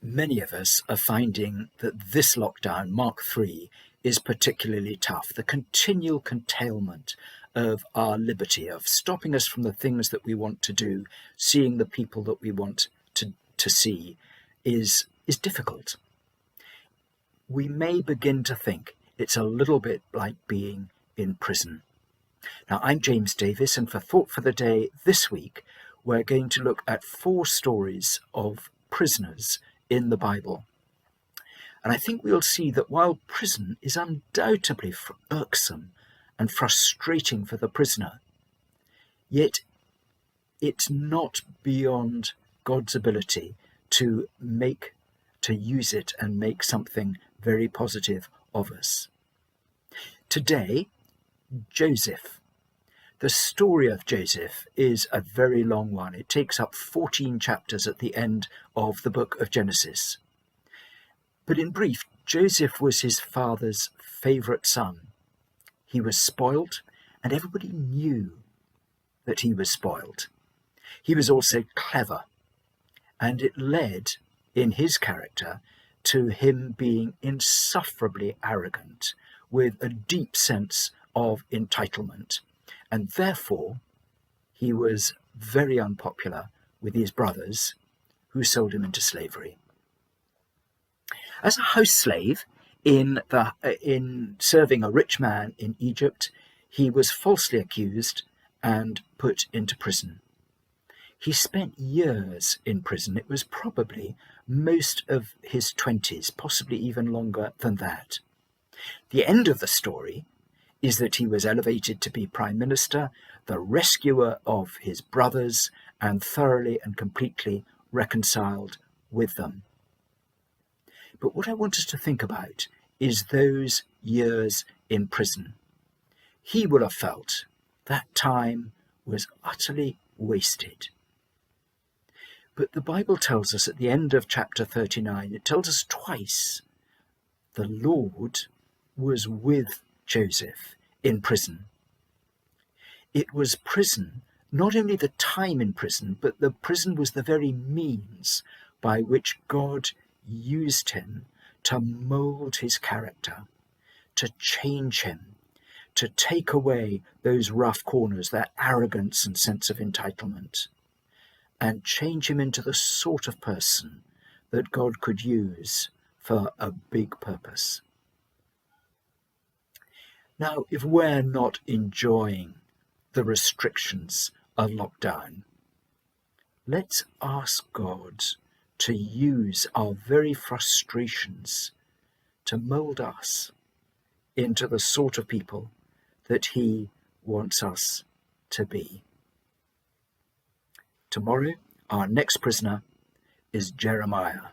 Many of us are finding that this lockdown, Mark 3, is particularly tough. The continual curtailment of our liberty, of stopping us from the things that we want to do, seeing the people that we want to see, is difficult. We may begin to think it's a little bit like being in prison. Now, I'm James Davies, and for Thought for the Day this week, we're going to look at 4 stories of prisoners in the Bible. And I think we'll see that while prison is undoubtedly irksome and frustrating for the prisoner, yet it's not beyond God's ability to use it and make something very positive of us. Today, Joseph. The story of Joseph is a very long one. It takes up 14 chapters at the end of the book of Genesis. But in brief, Joseph was his father's favourite son. He was spoilt, and everybody knew that he was spoilt. He was also clever, and it led, in his character, to him being insufferably arrogant, with a deep sense of entitlement. And therefore, he was very unpopular with his brothers, who sold him into slavery. As a house slave in serving a rich man in Egypt, he was falsely accused and put into prison. He spent years in prison. It was probably most of his 20s, possibly even longer than that. The end of the story is that he was elevated to be prime minister, the rescuer of his brothers, and thoroughly and completely reconciled with them. But what I want us to think about is those years in prison. He will have felt that time was utterly wasted. But the Bible tells us at the end of chapter 39, it tells us twice, the Lord was with Joseph in prison. It was prison, not only the time in prison, but the prison was the very means by which God used him to mould his character, to change him, to take away those rough corners, that arrogance and sense of entitlement, and change him into the sort of person that God could use for a big purpose. Now, if we're not enjoying the restrictions of lockdown, let's ask God to use our very frustrations to mould us into the sort of people that He wants us to be. Tomorrow, our next prisoner is Jeremiah.